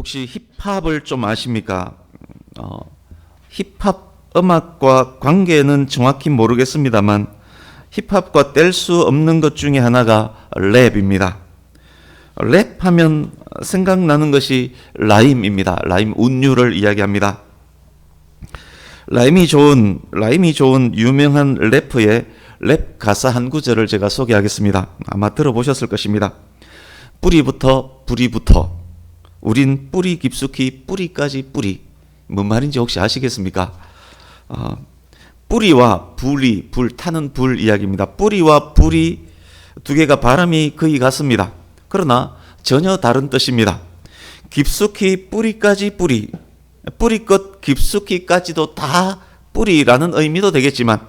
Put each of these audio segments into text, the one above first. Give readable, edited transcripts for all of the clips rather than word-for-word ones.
혹시 힙합을 좀 아십니까? 힙합 음악과 관계는 정확히 모르겠습니다만 힙합과 뗄 수 없는 것 중에 하나가 랩입니다. 랩하면 생각나는 것이 라임입니다. 라임 운율을 이야기합니다. 라임이 좋은 유명한 래퍼의 랩 가사 한 구절을 제가 소개하겠습니다. 아마 들어보셨을 것입니다. 뿌리부터 불이부터 우린 뿌리 깊숙이 뿌리까지 뿌리. 뭔 말인지 혹시 아시겠습니까? 뿌리와 불 타는 불 이야기입니다. 뿌리와 불이 두 개가 발음이 거의 같습니다. 그러나 전혀 다른 뜻입니다. 깊숙이 뿌리까지 뿌리, 뿌리끝 깊숙이까지도 다 뿌리라는 의미도 되겠지만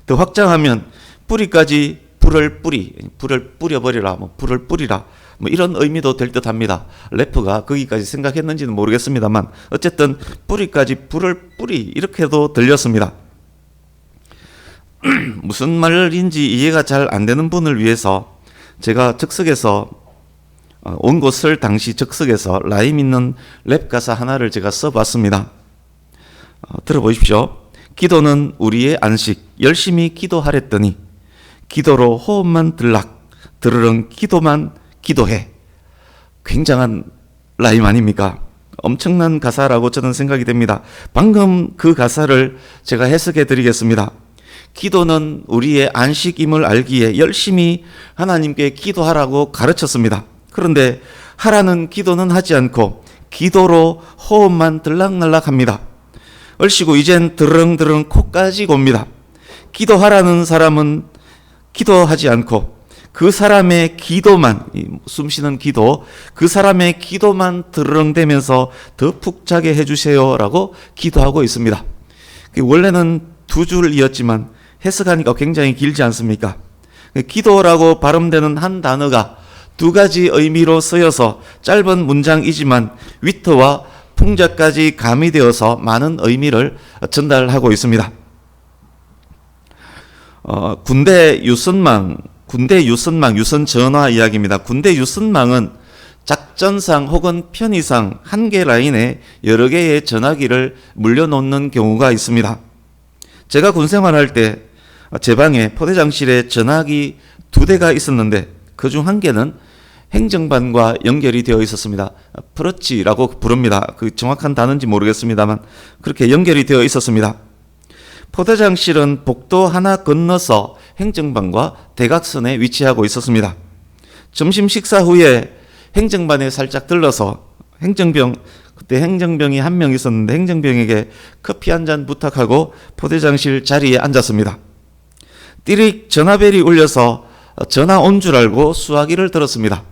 더 확장하면 뿌리까지 불을 뿌려버리라, 불을 뿌리라, 이런 의미도 될 듯합니다. 래퍼가 거기까지 생각했는지는 모르겠습니다만 어쨌든 뿌리까지 불을 뿌리 이렇게도 들렸습니다. 무슨 말인지 이해가 잘 안 되는 분을 위해서 제가 즉석에서 온 곳을 당시 즉석에서 라임 있는 랩 가사 하나를 제가 써봤습니다. 들어보십시오. 기도는 우리의 안식, 열심히 기도하랬더니 기도로 호흡만 들르릉 기도만 기도해. 굉장한 라임 아닙니까? 엄청난 가사라고 저는 생각이 됩니다. 방금 그 가사를 제가 해석해 드리겠습니다. 기도는 우리의 안식임을 알기에 열심히 하나님께 기도하라고 가르쳤습니다. 그런데 하라는 기도는 하지 않고 기도로 호흡만 들락날락합니다. 얼씨구 이젠 드릉드릉 코까지 옵니다. 기도하라는 사람은 기도하지 않고 그 사람의 기도만, 숨쉬는 기도, 그 사람의 기도만 드르릉대면서 더 푹 자게 해주세요라고 기도하고 있습니다. 원래는 두 줄이었지만 해석하니까 굉장히 길지 않습니까? 기도라고 발음되는 한 단어가 두 가지 의미로 쓰여서 짧은 문장이지만 위트와 풍자까지 가미되어서 많은 의미를 전달하고 있습니다. 군대 유선망, 유선 전화 이야기입니다. 군대 유선망은 작전상 혹은 편의상 한 개 라인에 여러 개의 전화기를 물려놓는 경우가 있습니다. 제가 군 생활할 때 제 방에 포대장실에 전화기 2대가 있었는데 그중 한 개는 행정반과 연결이 되어 있었습니다. 프러치라고 부릅니다. 그 정확한 단어인지 모르겠습니다만 그렇게 연결이 되어 있었습니다. 포대장실은 복도 하나 건너서 행정반과 대각선에 위치하고 있었습니다. 점심 식사 후에 행정반에 살짝 들러서 그때 행정병이 한 명 있었는데 행정병에게 커피 한 잔 부탁하고 포대장실 자리에 앉았습니다. 띠릭 전화벨이 울려서 전화 온 줄 알고 수화기를 들었습니다.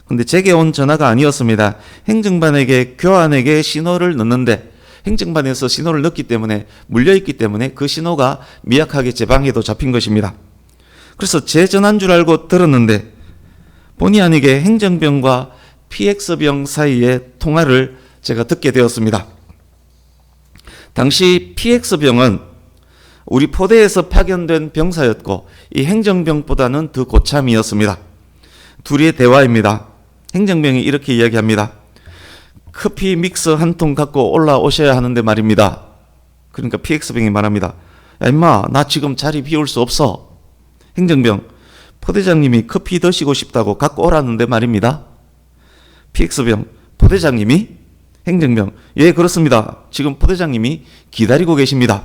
근데 제게 온 전화가 아니었습니다. 행정반에게 교환에게 신호를 넣는데 행정반에서 신호를 넣기 때문에 물려있기 때문에 그 신호가 미약하게 제 방에도 잡힌 것입니다. 그래서 제 전화인 줄 알고 들었는데 본의 아니게 행정병과 PX병 사이의 통화를 제가 듣게 되었습니다. 당시 PX병은 우리 포대에서 파견된 병사였고 이 행정병보다는 더 고참이었습니다. 둘이의 대화입니다. 행정병이 이렇게 이야기합니다. 커피 믹서 한 통 갖고 올라오셔야 하는데 말입니다. 그러니까 PX병이 말합니다. 야 임마, 나 지금 자리 비울 수 없어. 행정병, 포대장님이 커피 드시고 싶다고 갖고 오라는데 말입니다. PX병, 포대장님이? 행정병, 예 그렇습니다. 지금 포대장님이 기다리고 계십니다.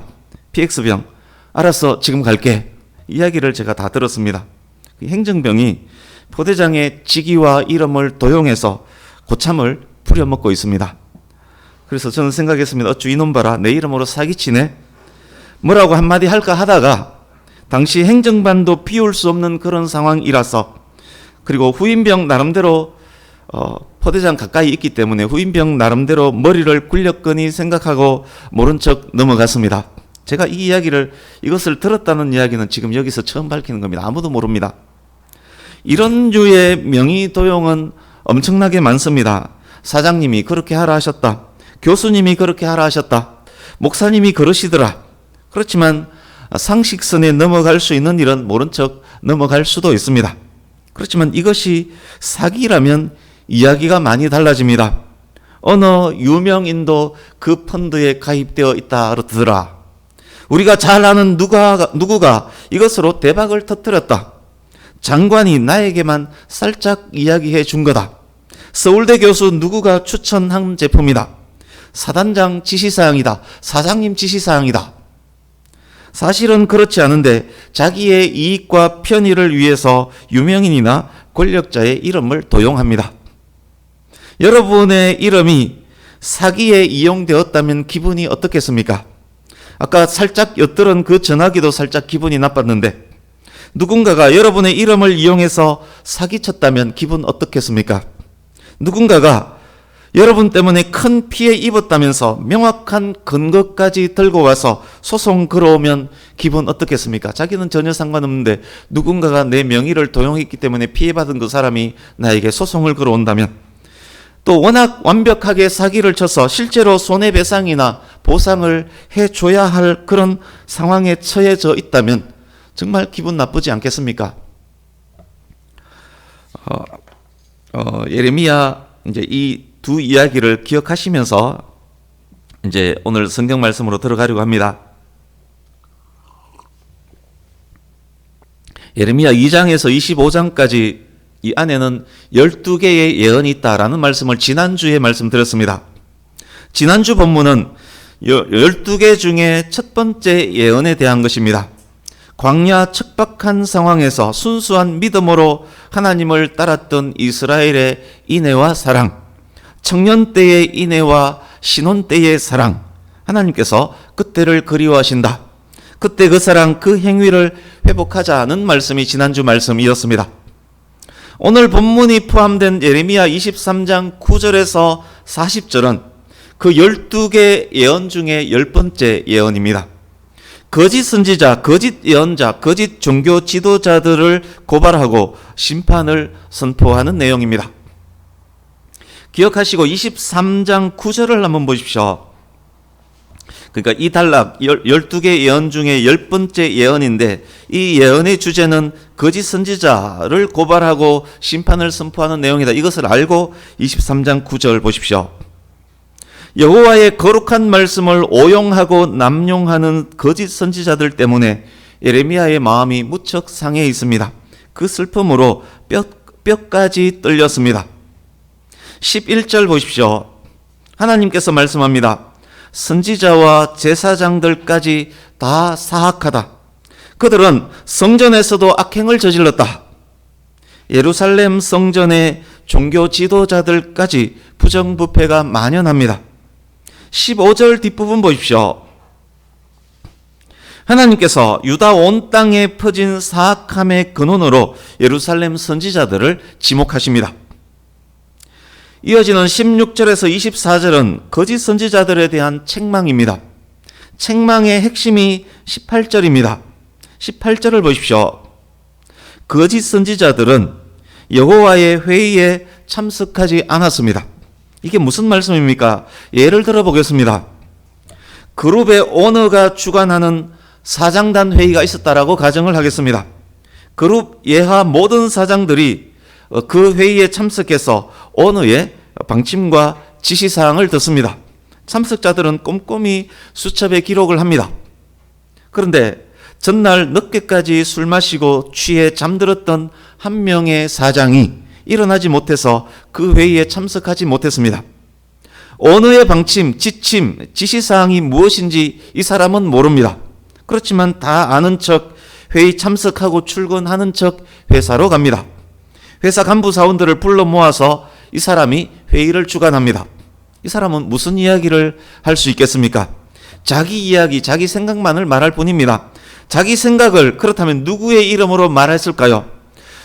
PX병, 알았어 지금 갈게. 이야기를 제가 다 들었습니다. 행정병이 포대장의 직위와 이름을 도용해서 고참을 부려먹고 있습니다. 그래서 저는 생각했습니다. 어쭈 이놈 봐라, 내 이름으로 사기치네. 뭐라고 한마디 할까 하다가 당시 행정반도 비울 수 없는 그런 상황이라서, 그리고 후임병 나름대로 포대장 가까이 있기 때문에 후임병 나름대로 머리를 굴렸거니 생각하고 모른 척 넘어갔습니다. 제가 이것을 들었다는 이야기는 지금 여기서 처음 밝히는 겁니다. 아무도 모릅니다. 이런 류의 명의 도용은 엄청나게 많습니다. 사장님이 그렇게 하라 하셨다. 교수님이 그렇게 하라 하셨다. 목사님이 그러시더라. 그렇지만 상식선에 넘어갈 수 있는 일은 모른 척 넘어갈 수도 있습니다. 그렇지만 이것이 사기라면 이야기가 많이 달라집니다. 어느 유명인도 그 펀드에 가입되어 있다 그러더라. 우리가 잘 아는 누구가 이것으로 대박을 터뜨렸다. 장관이 나에게만 살짝 이야기해 준 거다. 서울대 교수 누구가 추천한 제품이다. 사단장 지시사항이다. 사장님 지시사항이다. 사실은 그렇지 않은데 자기의 이익과 편의를 위해서 유명인이나 권력자의 이름을 도용합니다. 여러분의 이름이 사기에 이용되었다면 기분이 어떻겠습니까? 아까 살짝 엿들은 그 전화기도 살짝 기분이 나빴는데 누군가가 여러분의 이름을 이용해서 사기쳤다면 기분 어떻겠습니까? 누군가가 여러분 때문에 큰 피해 입었다면서 명확한 근거까지 들고 와서 소송 걸어오면 기분 어떻겠습니까? 자기는 전혀 상관없는데 누군가가 내 명의를 도용했기 때문에 피해받은 그 사람이 나에게 소송을 걸어온다면, 또 워낙 완벽하게 사기를 쳐서 실제로 손해배상이나 보상을 해줘야 할 그런 상황에 처해져 있다면 정말 기분 나쁘지 않겠습니까? 예레미야 이제 이 두 이야기를 기억하시면서 이제 오늘 성경 말씀으로 들어가려고 합니다. 예레미야 2장에서 25장까지 이 안에는 12개의 예언이 있다라는 말씀을 지난주에 말씀드렸습니다. 지난주 본문은 12개 중에 첫 번째 예언에 대한 것입니다. 광야 척박한 상황에서 순수한 믿음으로 하나님을 따랐던 이스라엘의 인애와 사랑, 청년 때의 인애와 신혼 때의 사랑, 하나님께서 그때를 그리워하신다. 그때 그 사랑, 그 행위를 회복하자는 말씀이 지난주 말씀이었습니다. 오늘 본문이 포함된 예레미야 23장 9절에서 40절은 그 12개 예언 중에 10번째 예언입니다. 거짓 선지자, 거짓 예언자, 거짓 종교 지도자들을 고발하고 심판을 선포하는 내용입니다. 기억하시고 23장 9절을 한번 보십시오. 그러니까 이 단락 12개 예언 중에 10번째 예언인데 이 예언의 주제는 거짓 선지자를 고발하고 심판을 선포하는 내용이다. 이것을 알고 23장 9절 보십시오. 여호와의 거룩한 말씀을 오용하고 남용하는 거짓 선지자들 때문에 예레미야의 마음이 무척 상해 있습니다. 그 슬픔으로 뼈까지 떨렸습니다. 11절 보십시오. 하나님께서 말씀합니다. 선지자와 제사장들까지 다 사악하다. 그들은 성전에서도 악행을 저질렀다. 예루살렘 성전의 종교 지도자들까지 부정부패가 만연합니다. 15절 뒷부분 보십시오. 하나님께서 유다 온 땅에 퍼진 사악함의 근원으로 예루살렘 선지자들을 지목하십니다. 이어지는 16절에서 24절은 거짓 선지자들에 대한 책망입니다. 책망의 핵심이 18절입니다. 18절을 보십시오. 거짓 선지자들은 여호와의 회의에 참석하지 않았습니다. 이게 무슨 말씀입니까? 예를 들어 보겠습니다. 그룹의 오너가 주관하는 사장단 회의가 있었다라고 가정을 하겠습니다. 그룹 예하 모든 사장들이 그 회의에 참석해서 오너의 방침과 지시사항을 듣습니다. 참석자들은 꼼꼼히 수첩에 기록을 합니다. 그런데 전날 늦게까지 술 마시고 취해 잠들었던 한 명의 사장이 일어나지 못해서 그 회의에 참석하지 못했습니다. 오너의 방침, 지침, 지시사항이 무엇인지 이 사람은 모릅니다. 그렇지만 다 아는 척 회의 참석하고 출근하는 척 회사로 갑니다. 회사 간부 사원들을 불러 모아서 이 사람이 회의를 주관합니다. 이 사람은 무슨 이야기를 할 수 있겠습니까? 자기 이야기, 자기 생각만을 말할 뿐입니다. 자기 생각을 그렇다면 누구의 이름으로 말했을까요?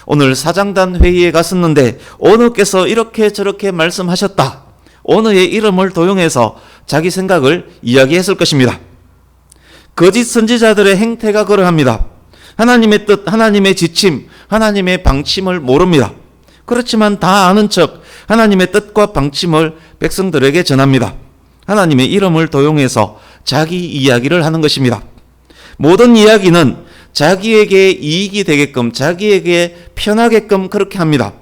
오늘 사장단 회의에 갔었는데 오너께서 이렇게 저렇게 말씀하셨다. 오너의 이름을 도용해서 자기 생각을 이야기했을 것입니다. 거짓 선지자들의 행태가 그러합니다. 하나님의 뜻, 하나님의 지침, 하나님의 방침을 모릅니다. 그렇지만 다 아는 척 하나님의 뜻과 방침을 백성들에게 전합니다. 하나님의 이름을 도용해서 자기 이야기를 하는 것입니다. 모든 이야기는 자기에게 이익이 되게끔, 자기에게 편하게끔 그렇게 합니다.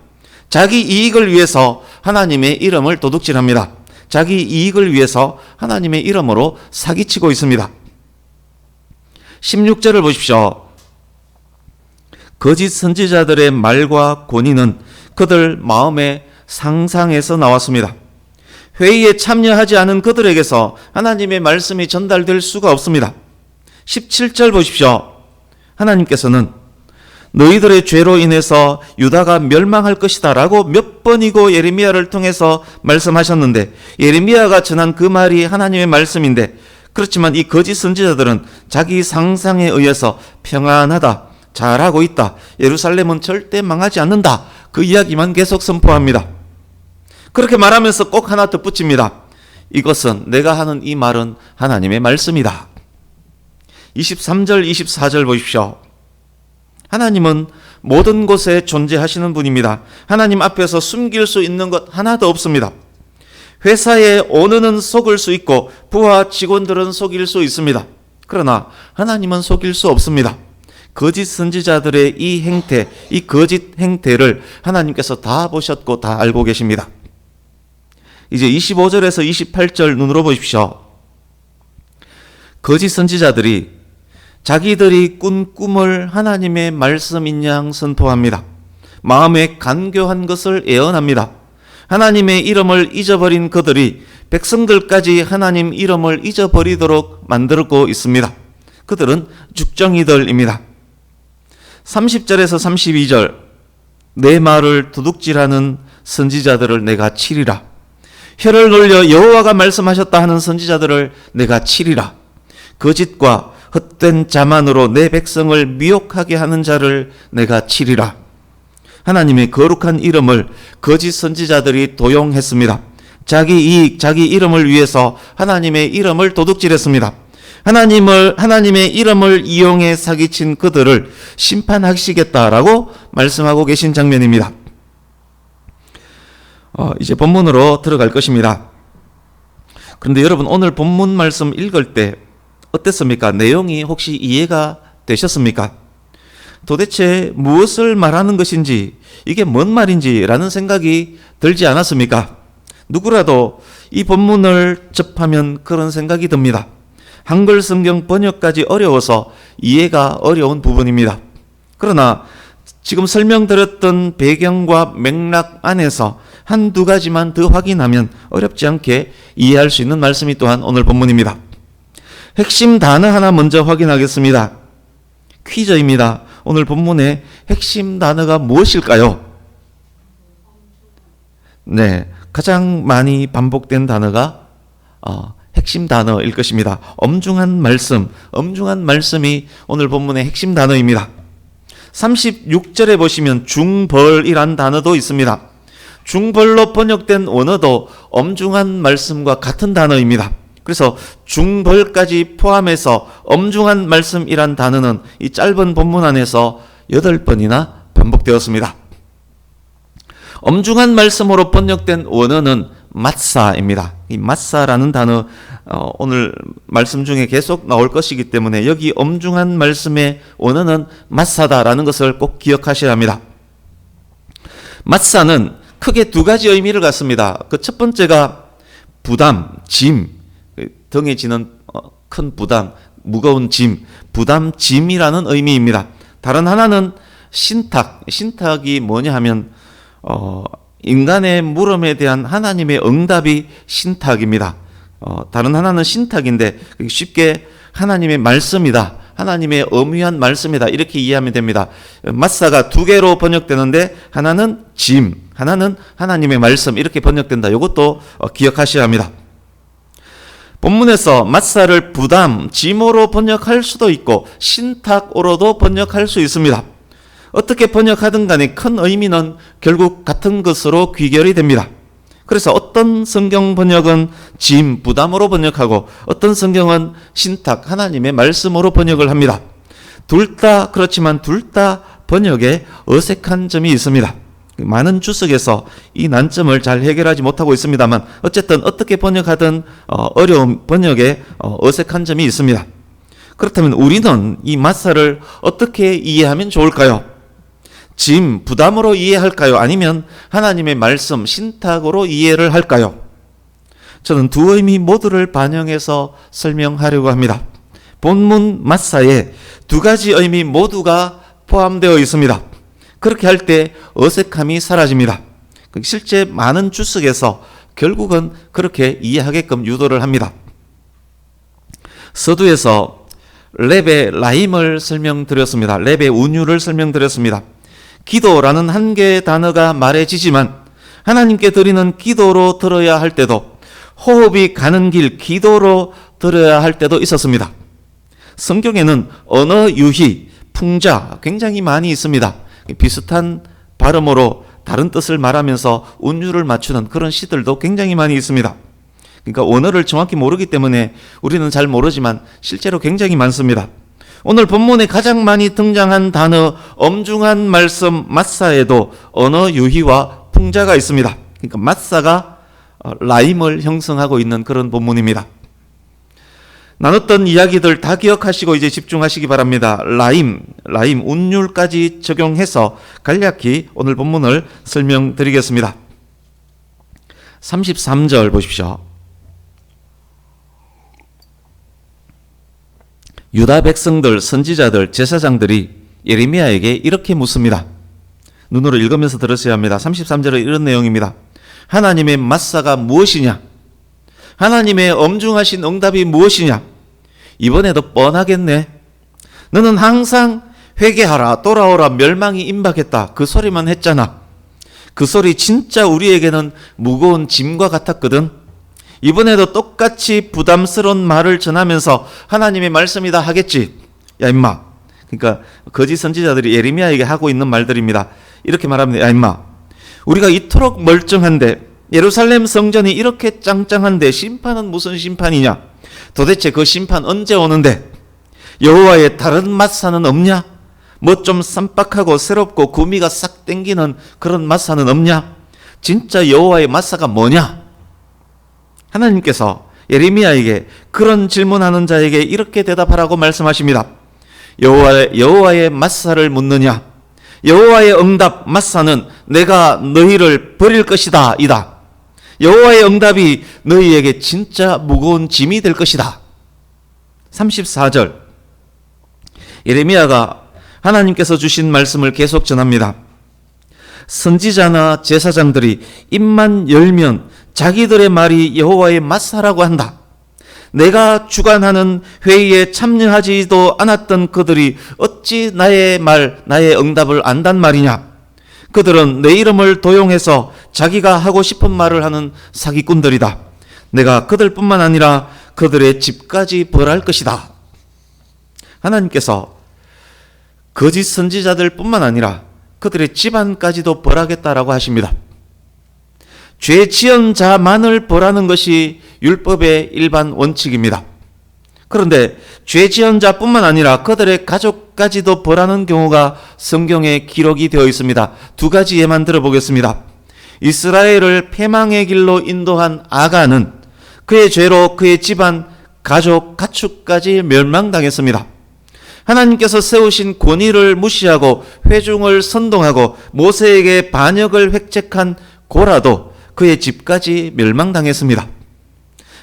자기 이익을 위해서 하나님의 이름을 도둑질합니다. 자기 이익을 위해서 하나님의 이름으로 사기치고 있습니다. 16절을 보십시오. 거짓 선지자들의 말과 권위는 그들 마음의 상상에서 나왔습니다. 회의에 참여하지 않은 그들에게서 하나님의 말씀이 전달될 수가 없습니다. 17절 보십시오. 하나님께서는 너희들의 죄로 인해서 유다가 멸망할 것이다 라고 몇 번이고 예레미야를 통해서 말씀하셨는데, 예레미야가 전한 그 말이 하나님의 말씀인데, 그렇지만 이 거짓 선지자들은 자기 상상에 의해서 평안하다, 잘하고 있다, 예루살렘은 절대 망하지 않는다, 그 이야기만 계속 선포합니다. 그렇게 말하면서 꼭 하나 덧붙입니다. 이것은, 내가 하는 이 말은 하나님의 말씀이다. 23절 24절 보십시오. 하나님은 모든 곳에 존재하시는 분입니다. 하나님 앞에서 숨길 수 있는 것 하나도 없습니다. 회사에 오너는 속을 수 있고 부하 직원들은 속일 수 있습니다. 그러나 하나님은 속일 수 없습니다. 거짓 선지자들의 이 행태, 이 거짓 행태를 하나님께서 다 보셨고 다 알고 계십니다. 이제 25절에서 28절 눈으로 보십시오. 거짓 선지자들이 자기들이 꾼 꿈을 하나님의 말씀인 양 선포합니다. 마음에 간교한 것을 예언합니다. 하나님의 이름을 잊어버린 그들이 백성들까지 하나님 이름을 잊어버리도록 만들고 있습니다. 그들은 죽정이들입니다. 30절에서 32절, 내 말을 도둑질하는 선지자들을 내가 치리라. 혀를 놀려 여호와가 말씀하셨다 하는 선지자들을 내가 치리라. 거짓과 헛된 자만으로 내 백성을 미혹하게 하는 자를 내가 치리라. 하나님의 거룩한 이름을 거짓 선지자들이 도용했습니다. 자기 이익, 자기 이름을 위해서 하나님의 이름을 도둑질했습니다. 하나님의 이름을 이용해 사기친 그들을 심판하시겠다라고 말씀하고 계신 장면입니다. 이제 본문으로 들어갈 것입니다. 그런데 여러분, 오늘 본문 말씀 읽을 때 어땠습니까? 내용이 혹시 이해가 되셨습니까? 도대체 무엇을 말하는 것인지, 이게 뭔 말인지라는 생각이 들지 않았습니까? 누구라도 이 본문을 접하면 그런 생각이 듭니다. 한글 성경 번역까지 어려워서 이해가 어려운 부분입니다. 그러나 지금 설명드렸던 배경과 맥락 안에서 한두 가지만 더 확인하면 어렵지 않게 이해할 수 있는 말씀이 또한 오늘 본문입니다. 핵심 단어 하나 먼저 확인하겠습니다. 퀴즈입니다. 오늘 본문의 핵심 단어가 무엇일까요? 네, 가장 많이 반복된 단어가 핵심 단어일 것입니다. 엄중한 말씀, 엄중한 말씀이 오늘 본문의 핵심 단어입니다. 36절에 보시면 중벌이란 단어도 있습니다. 중벌로 번역된 원어도 엄중한 말씀과 같은 단어입니다. 그래서 중벌까지 포함해서 엄중한 말씀이란 단어는 이 짧은 본문 안에서 8번이나 반복되었습니다. 엄중한 말씀으로 번역된 원어는 마사입니다. 이 마사라는 단어 오늘 말씀 중에 계속 나올 것이기 때문에 여기 엄중한 말씀의 원어는 마사다라는 것을 꼭 기억하셔야 합니다. 마사는 크게 두 가지 의미를 갖습니다. 그 첫 번째가 부담, 짐, 등에 지는 큰 부담, 무거운 짐, 부담, 짐이라는 의미입니다. 다른 하나는 신탁, 신탁이 뭐냐 하면 인간의 물음에 대한 하나님의 응답이 신탁입니다. 다른 하나는 신탁인데 쉽게 하나님의 말씀이다, 하나님의 엄위한 말씀이다, 이렇게 이해하면 됩니다. 마사가 두 개로 번역되는데 하나는 짐, 하나는 하나님의 말씀, 이렇게 번역된다. 이것도 기억하셔야 합니다. 본문에서 마사를 부담, 짐으로 번역할 수도 있고 신탁으로도 번역할 수 있습니다. 어떻게 번역하든 간에 큰 의미는 결국 같은 것으로 귀결이 됩니다. 그래서 어떤 성경 번역은 짐, 부담으로 번역하고 어떤 성경은 신탁, 하나님의 말씀으로 번역을 합니다. 둘 다 그렇지만 둘 다 번역에 어색한 점이 있습니다. 많은 주석에서 이 난점을 잘 해결하지 못하고 있습니다만 어쨌든 어떻게 번역하든 어려운 번역에 어색한 점이 있습니다. 그렇다면 우리는 이 마사를 어떻게 이해하면 좋을까요? 짐, 부담으로 이해할까요? 아니면 하나님의 말씀, 신탁으로 이해를 할까요? 저는 두 의미 모두를 반영해서 설명하려고 합니다. 본문 맞사에 두 가지 의미 모두가 포함되어 있습니다. 그렇게 할 때 어색함이 사라집니다. 실제 많은 주석에서 결국은 그렇게 이해하게끔 유도를 합니다. 서두에서 렙의 라임을 설명드렸습니다. 렙의 운율을 설명드렸습니다. 기도라는 한 개의 단어가 말해지지만 하나님께 드리는 기도로 들어야 할 때도, 호흡이 가는 길 기도로 들어야 할 때도 있었습니다. 성경에는 언어 유희, 풍자 굉장히 많이 있습니다. 비슷한 발음으로 다른 뜻을 말하면서 운율을 맞추는 그런 시들도 굉장히 많이 있습니다. 그러니까 언어를 정확히 모르기 때문에 우리는 잘 모르지만 실제로 굉장히 많습니다. 오늘 본문에 가장 많이 등장한 단어 엄중한 말씀 맞사에도 언어 유희와 풍자가 있습니다. 그러니까 맞사가 라임을 형성하고 있는 그런 본문입니다. 나눴던 이야기들 다 기억하시고 이제 집중하시기 바랍니다. 라임, 운율까지 적용해서 간략히 오늘 본문을 설명드리겠습니다. 33절 보십시오. 유다 백성들, 선지자들, 제사장들이 예레미야에게 이렇게 묻습니다. 눈으로 읽으면서 들으셔야 합니다. 33절에 이런 내용입니다. 하나님의 맞사가 무엇이냐? 하나님의 엄중하신 응답이 무엇이냐? 이번에도 뻔하겠네. 너는 항상 회개하라, 돌아오라, 멸망이 임박했다. 그 소리만 했잖아. 그 소리 진짜 우리에게는 무거운 짐과 같았거든. 이번에도 똑같이 부담스러운 말을 전하면서 하나님의 말씀이다 하겠지. 야 임마. 그러니까 거짓 선지자들이 예레미야에게 하고 있는 말들입니다. 이렇게 말합니다. 야 임마. 우리가 이토록 멀쩡한데, 예루살렘 성전이 이렇게 짱짱한데 심판은 무슨 심판이냐? 도대체 그 심판 언제 오는데? 여호와의 다른 맞사는 없냐? 뭐 좀 쌈박하고 새롭고 구미가 싹 땡기는 그런 맞사는 없냐? 진짜 여호와의 맞사가 뭐냐? 하나님께서 예레미야에게 그런 질문하는 자에게 이렇게 대답하라고 말씀하십니다. 여호와의 맞사를 묻느냐? 여호와의 응답 맞사는 내가 너희를 버릴 것이다 이다. 여호와의 응답이 너희에게 진짜 무거운 짐이 될 것이다. 34절 예레미야가 하나님께서 주신 말씀을 계속 전합니다. 선지자나 제사장들이 입만 열면 자기들의 말이 여호와의 맞사라고 한다. 내가 주관하는 회의에 참여하지도 않았던 그들이 어찌 나의 말, 나의 응답을 안단 말이냐? 그들은 내 이름을 도용해서 자기가 하고 싶은 말을 하는 사기꾼들이다. 내가 그들뿐만 아니라 그들의 집까지 벌할 것이다. 하나님께서 거짓 선지자들뿐만 아니라 그들의 집안까지도 벌하겠다라고 하십니다. 죄 지은 자만을 벌하는 것이 율법의 일반 원칙입니다. 그런데 죄 지은 자뿐만 아니라 그들의 가족까지도 벌하는 경우가 성경에 기록이 되어 있습니다. 두 가지 예만 들어보겠습니다. 이스라엘을 패망의 길로 인도한 아간은 그의 죄로 그의 집안, 가족, 가축까지 멸망당했습니다. 하나님께서 세우신 권위를 무시하고 회중을 선동하고 모세에게 반역을 획책한 고라도 그의 집까지 멸망당했습니다.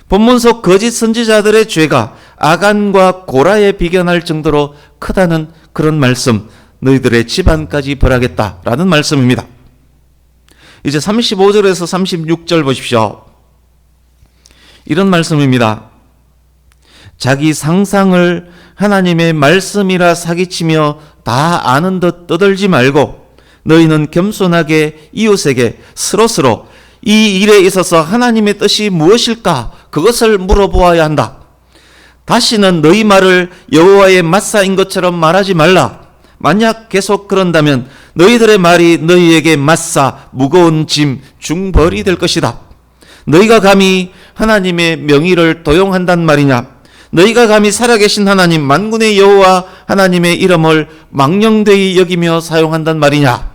본문 속 거짓 선지자들의 죄가 아간과 고라에 비견할 정도로 크다는 그런 말씀, 너희들의 집안까지 벌하겠다라는 말씀입니다. 이제 35절에서 36절 보십시오. 이런 말씀입니다. 자기 상상을 하나님의 말씀이라 사기치며 다 아는 듯 떠들지 말고 너희는 겸손하게 이웃에게 서로서로 이 일에 있어서 하나님의 뜻이 무엇일까? 그것을 물어보아야 한다. 다시는 너희 말을 여호와의 맞사인 것처럼 말하지 말라. 만약 계속 그런다면 너희들의 말이 너희에게 맞사 무거운 짐 중벌이 될 것이다. 너희가 감히 하나님의 명의를 도용한단 말이냐? 너희가 감히 살아계신 하나님 만군의 여호와 하나님의 이름을 망령되이 여기며 사용한단 말이냐?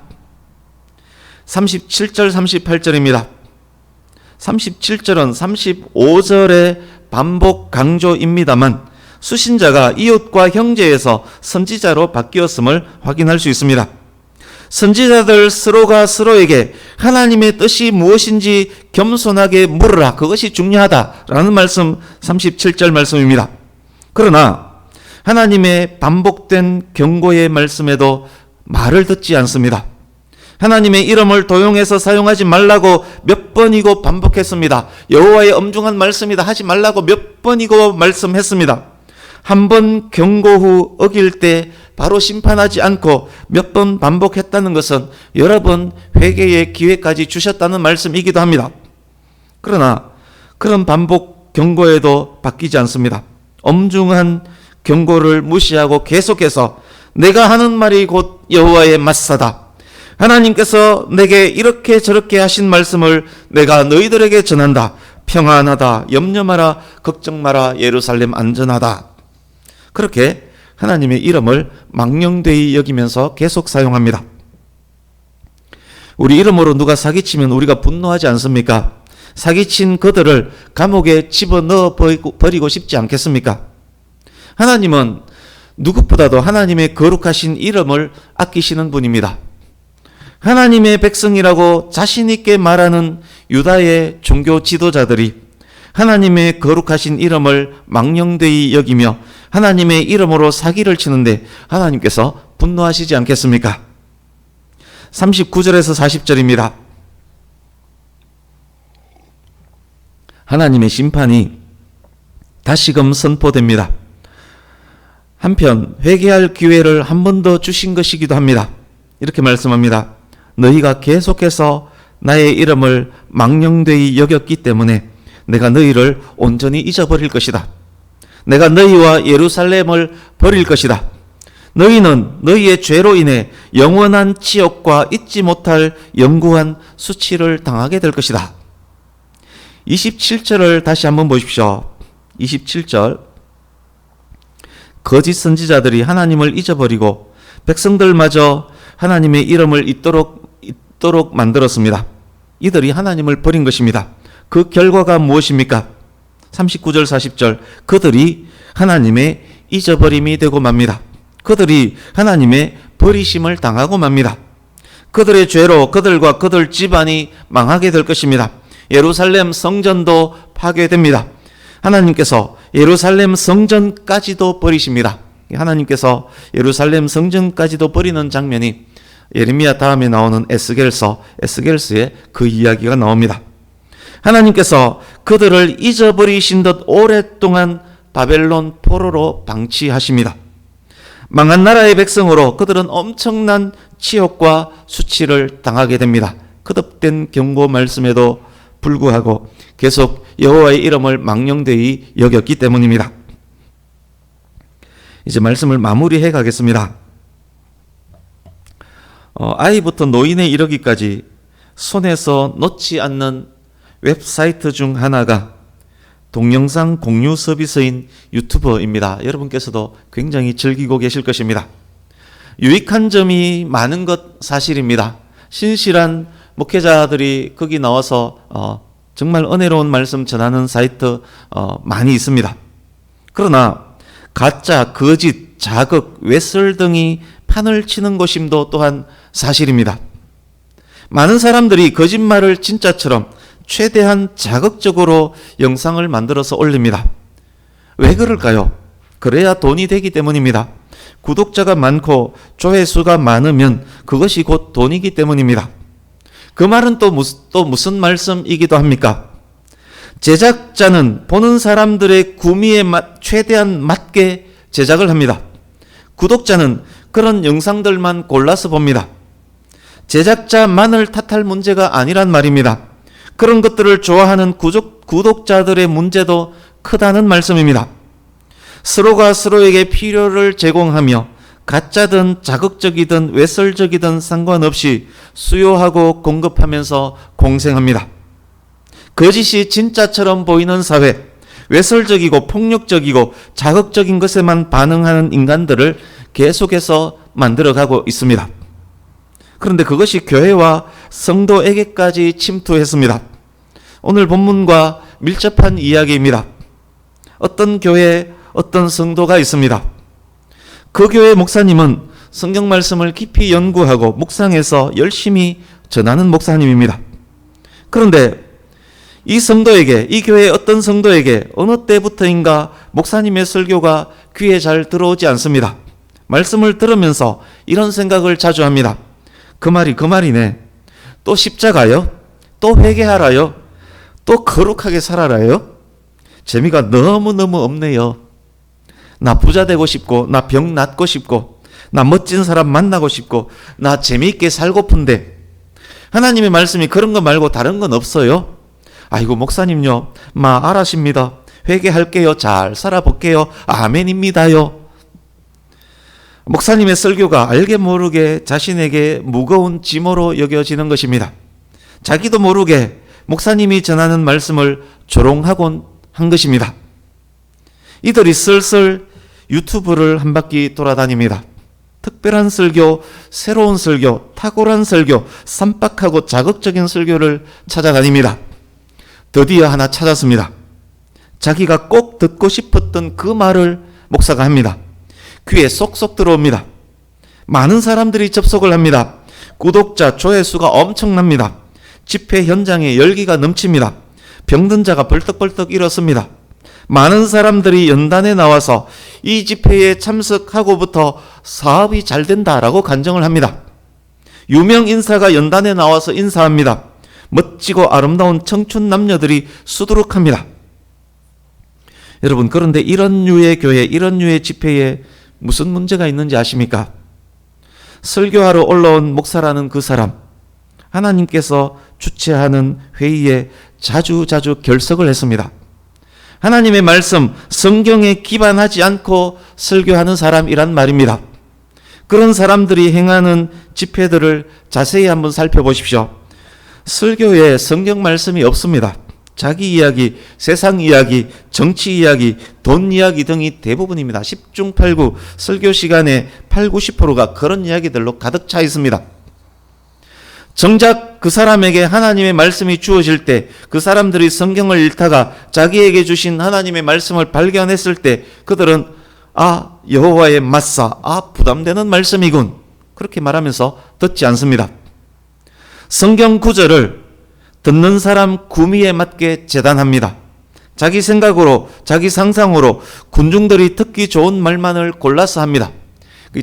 37절 38절입니다. 37절은 35절의 반복 강조입니다만 수신자가 이웃과 형제에서 선지자로 바뀌었음을 확인할 수 있습니다. 선지자들 서로가 서로에게 하나님의 뜻이 무엇인지 겸손하게 물으라. 그것이 중요하다라는 말씀 37절 말씀입니다. 그러나 하나님의 반복된 경고의 말씀에도 말을 듣지 않습니다. 하나님의 이름을 도용해서 사용하지 말라고 몇 번이고 반복했습니다. 여호와의 엄중한 말씀이다 하지 말라고 몇 번이고 말씀했습니다. 한 번 경고 후 어길 때 바로 심판하지 않고 몇 번 반복했다는 것은 여러 번 회개의 기회까지 주셨다는 말씀이기도 합니다. 그러나 그런 반복 경고에도 바뀌지 않습니다. 엄중한 경고를 무시하고 계속해서 내가 하는 말이 곧 여호와의 맞사다. 하나님께서 내게 이렇게 저렇게 하신 말씀을 내가 너희들에게 전한다. 평안하다. 염려 마라. 걱정 마라. 예루살렘 안전하다. 그렇게 하나님의 이름을 망령되이 여기면서 계속 사용합니다. 우리 이름으로 누가 사기치면 우리가 분노하지 않습니까? 사기친 그들을 감옥에 집어넣어 버리고 싶지 않겠습니까? 하나님은 누구보다도 하나님의 거룩하신 이름을 아끼시는 분입니다. 하나님의 백성이라고 자신 있게 말하는 유다의 종교 지도자들이 하나님의 거룩하신 이름을 망령되이 여기며 하나님의 이름으로 사기를 치는데 하나님께서 분노하시지 않겠습니까? 39절에서 40절입니다. 하나님의 심판이 다시금 선포됩니다. 한편 회개할 기회를 한 번 더 주신 것이기도 합니다. 이렇게 말씀합니다. 너희가 계속해서 나의 이름을 망령되이 여겼기 때문에 내가 너희를 온전히 잊어버릴 것이다. 내가 너희와 예루살렘을 버릴 것이다. 너희는 너희의 죄로 인해 영원한 치욕과 잊지 못할 영구한 수치를 당하게 될 것이다. 27절을 다시 한번 보십시오. 27절. 거짓 선지자들이 하나님을 잊어버리고 백성들마저 하나님의 이름을 잊도록 만들었습니다. 이들이 하나님을 버린 것입니다. 그 결과가 무엇입니까? 39절 40절. 그들이 하나님의 잊어버림이 되고 맙니다. 그들이 하나님의 버리심을 당하고 맙니다. 그들의 죄로 그들과 그들 집안이 망하게 될 것입니다. 예루살렘 성전도 파괴됩니다. 하나님께서 예루살렘 성전까지도 버리십니다. 하나님께서 예루살렘 성전까지도 버리는 장면이 예레미야 다음에 나오는 에스겔서에 그 이야기가 나옵니다. 하나님께서 그들을 잊어버리신 듯 오랫동안 바벨론 포로로 방치하십니다. 망한 나라의 백성으로 그들은 엄청난 치욕과 수치를 당하게 됩니다. 거듭된 경고 말씀에도 불구하고 계속 여호와의 이름을 망령되이 여겼기 때문입니다. 이제 말씀을 마무리해 가겠습니다. 아이부터 노인에 이르기까지 손에서 놓지 않는 웹사이트 중 하나가 동영상 공유 서비스인 유튜버입니다. 여러분께서도 굉장히 즐기고 계실 것입니다. 유익한 점이 많은 것 사실입니다. 신실한 목회자들이 거기 나와서 정말 은혜로운 말씀 전하는 사이트 많이 있습니다. 그러나 가짜, 거짓, 자극, 웨설 등이 판을 치는 것임도 또한 사실입니다. 많은 사람들이 거짓말을 진짜처럼 최대한 자극적으로 영상을 만들어서 올립니다. 왜 그럴까요? 그래야 돈이 되기 때문입니다. 구독자가 많고 조회수가 많으면 그것이 곧 돈이기 때문입니다. 그 말은 또 무슨 말씀이기도 합니까? 제작자는 보는 사람들의 구미에 최대한 맞게 제작을 합니다. 구독자는 그런 영상들만 골라서 봅니다. 제작자만을 탓할 문제가 아니란 말입니다. 그런 것들을 좋아하는 구독자들의 문제도 크다는 말씀입니다. 서로가 서로에게 필요를 제공하며 가짜든 자극적이든 외설적이든 상관없이 수요하고 공급하면서 공생합니다. 거짓이 진짜처럼 보이는 사회, 외설적이고 폭력적이고 자극적인 것에만 반응하는 인간들을 계속해서 만들어가고 있습니다. 그런데 그것이 교회와 성도에게까지 침투했습니다. 오늘 본문과 밀접한 이야기입니다. 어떤 교회에 어떤 성도가 있습니다. 그 교회 목사님은 성경 말씀을 깊이 연구하고 묵상해서 열심히 전하는 목사님입니다. 그런데 이 성도에게, 이 교회의 어떤 성도에게 어느 때부터인가 목사님의 설교가 귀에 잘 들어오지 않습니다. 말씀을 들으면서 이런 생각을 자주 합니다. 그 말이네. 또 십자가요? 또 회개하라요? 또 거룩하게 살아라요? 재미가 너무너무 없네요. 나 부자 되고 싶고, 나 병 낫고 싶고, 나 멋진 사람 만나고 싶고, 나 재미있게 살고픈데 하나님의 말씀이 그런 거 말고 다른 건 없어요? 아이고 목사님요, 알아십니다. 회개할게요. 잘 살아볼게요. 아멘입니다요. 목사님의 설교가 알게 모르게 자신에게 무거운 짐으로 여겨지는 것입니다. 자기도 모르게 목사님이 전하는 말씀을 조롱하곤 한 것입니다. 이들이 슬슬 유튜브를 한 바퀴 돌아다닙니다. 특별한 설교, 새로운 설교, 탁월한 설교, 쌈박하고 자극적인 설교를 찾아다닙니다. 드디어 하나 찾았습니다. 자기가 꼭 듣고 싶었던 그 말을 목사가 합니다. 귀에 쏙쏙 들어옵니다. 많은 사람들이 접속을 합니다. 구독자, 조회수가 엄청납니다. 집회 현장에 열기가 넘칩니다. 병든 자가 벌떡벌떡 일었습니다. 많은 사람들이 연단에 나와서 이 집회에 참석하고부터 사업이 잘 된다라고 간증을 합니다. 유명 인사가 연단에 나와서 인사합니다. 멋지고 아름다운 청춘 남녀들이 수두룩합니다. 여러분, 그런데 이런 류의 교회, 이런 류의 집회에 무슨 문제가 있는지 아십니까? 설교하러 올라온 목사라는 그 사람, 하나님께서 주최하는 회의에 자주 결석을 했습니다. 하나님의 말씀, 성경에 기반하지 않고 설교하는 사람이란 말입니다. 그런 사람들이 행하는 집회들을 자세히 한번 살펴보십시오. 설교에 성경 말씀이 없습니다. 자기 이야기, 세상 이야기, 정치 이야기, 돈 이야기 등이 대부분입니다. 10중 8구 설교 시간에 80~90%가 그런 이야기들로 가득 차 있습니다. 정작 그 사람에게 하나님의 말씀이 주어질 때, 그 사람들이 성경을 읽다가 자기에게 주신 하나님의 말씀을 발견했을 때 그들은 여호와의 맞사, 부담되는 말씀이군, 그렇게 말하면서 듣지 않습니다. 성경 구절을 듣는 사람 구미에 맞게 재단합니다. 자기 생각으로, 자기 상상으로 군중들이 듣기 좋은 말만을 골라서 합니다.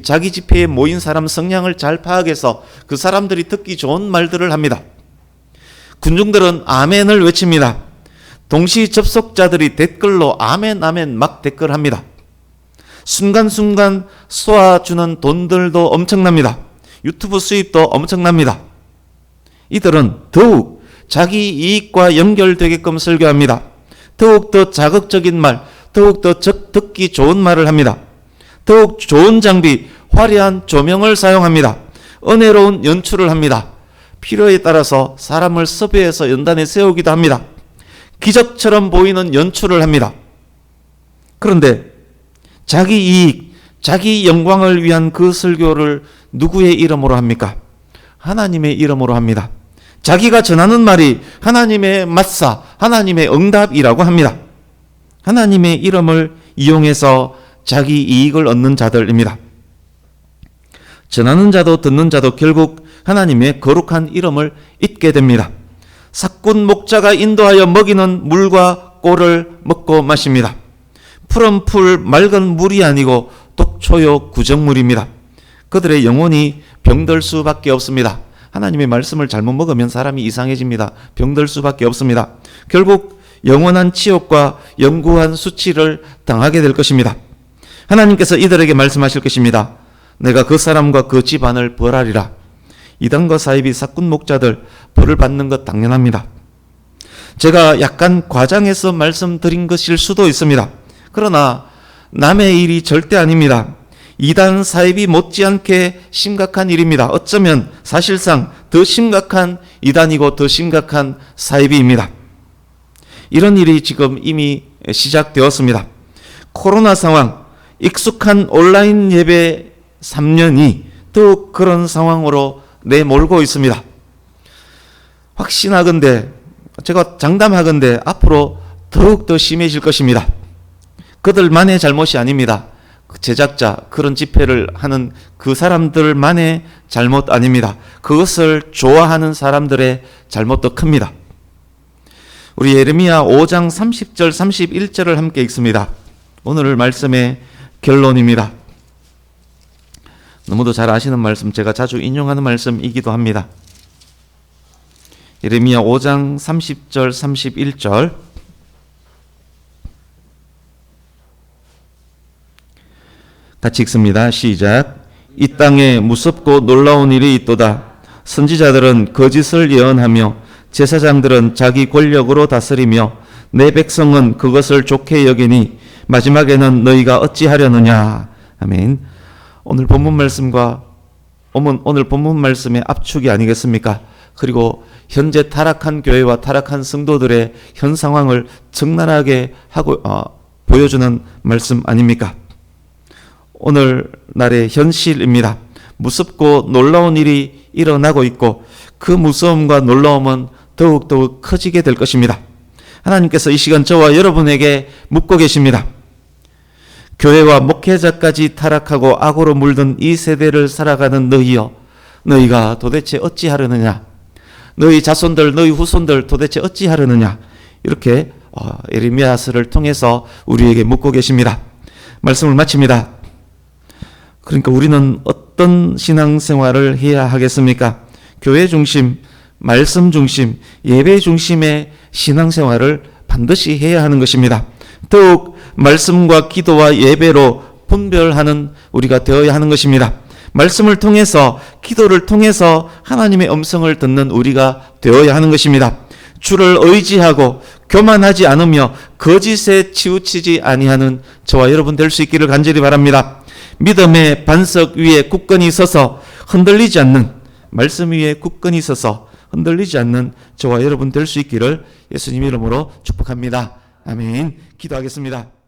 자기 집회에 모인 사람 성향을 잘 파악해서 그 사람들이 듣기 좋은 말들을 합니다. 군중들은 아멘을 외칩니다. 동시 접속자들이 댓글로 아멘 아멘 막 댓글합니다. 순간순간 쏘아주는 돈들도 엄청납니다. 유튜브 수입도 엄청납니다. 이들은 더욱 자기 이익과 연결되게끔 설교합니다. 더욱더 자극적인 말, 더욱더 듣기 좋은 말을 합니다. 더욱 좋은 장비, 화려한 조명을 사용합니다. 은혜로운 연출을 합니다. 필요에 따라서 사람을 섭외해서 연단에 세우기도 합니다. 기적처럼 보이는 연출을 합니다. 그런데 자기 이익, 자기 영광을 위한 그 설교를 누구의 이름으로 합니까? 하나님의 이름으로 합니다. 자기가 전하는 말이 하나님의 맞사, 하나님의 응답이라고 합니다. 하나님의 이름을 이용해서 자기 이익을 얻는 자들입니다. 전하는 자도 듣는 자도 결국 하나님의 거룩한 이름을 잊게 됩니다. 사꾼 목자가 인도하여 먹이는 물과 꼴을 먹고 마십니다. 푸른 풀, 맑은 물이 아니고 독초요 구정물입니다. 그들의 영혼이 병들 수밖에 없습니다. 하나님의 말씀을 잘못 먹으면 사람이 이상해집니다. 병들 수밖에 없습니다. 결국 영원한 치욕과 영구한 수치를 당하게 될 것입니다. 하나님께서 이들에게 말씀하실 것입니다. 내가 그 사람과 그 집안을 벌하리라. 이단과 사이비 사꾼 목자들 벌을 받는 것 당연합니다. 제가 약간 과장해서 말씀드린 것일 수도 있습니다. 그러나 남의 일이 절대 아닙니다. 이단 사이비 못지않게 심각한 일입니다. 어쩌면 사실상 더 심각한 이단이고 더 심각한 사이비입니다. 이런 일이 지금 이미 시작되었습니다. 코로나 상황, 익숙한 온라인 예배 3년이 더욱 그런 상황으로 내몰고 있습니다. 확신하건대, 제가 장담하건대 앞으로 더욱 더 심해질 것입니다. 그들만의 잘못이 아닙니다. 제작자, 그런 집회를 하는 그 사람들만의 잘못 아닙니다. 그것을 좋아하는 사람들의 잘못도 큽니다. 우리 예레미야 5장 30절 31절을 함께 읽습니다. 오늘 말씀의 결론입니다. 너무도 잘 아시는 말씀, 제가 자주 인용하는 말씀이기도 합니다. 예레미야 5장 30절 31절 같이 읽습니다. 시작. 이 땅에 무섭고 놀라운 일이 있도다. 선지자들은 거짓을 예언하며 제사장들은 자기 권력으로 다스리며 내 백성은 그것을 좋게 여기니 마지막에는 너희가 어찌하려느냐. 아멘. 오늘 본문 말씀과 오늘 본문 말씀의 압축이 아니겠습니까? 그리고 현재 타락한 교회와 타락한 성도들의 현 상황을 적나라하게 보여주는 말씀 아닙니까? 오늘날의 현실입니다. 무섭고 놀라운 일이 일어나고 있고 그 무서움과 놀라움은 더욱더욱 커지게 될 것입니다. 하나님께서 이 시간 저와 여러분에게 묻고 계십니다. 교회와 목회자까지 타락하고 악으로 물든 이 세대를 살아가는 너희여, 너희가 도대체 어찌하려느냐? 너희 자손들, 너희 후손들 도대체 어찌하려느냐? 이렇게 예레미야서를 통해서 우리에게 묻고 계십니다. 말씀을 마칩니다. 그러니까 우리는 어떤 신앙생활을 해야 하겠습니까? 교회 중심, 말씀 중심, 예배 중심의 신앙생활을 반드시 해야 하는 것입니다. 더욱 말씀과 기도와 예배로 분별하는 우리가 되어야 하는 것입니다. 말씀을 통해서, 기도를 통해서 하나님의 음성을 듣는 우리가 되어야 하는 것입니다. 주를 의지하고 교만하지 않으며 거짓에 치우치지 아니하는 저와 여러분 될 수 있기를 간절히 바랍니다. 믿음의 반석 위에 굳건히 서서 흔들리지 않는, 말씀 위에 굳건히 서서 흔들리지 않는 저와 여러분 될 수 있기를 예수님 이름으로 축복합니다. 아멘. 기도하겠습니다.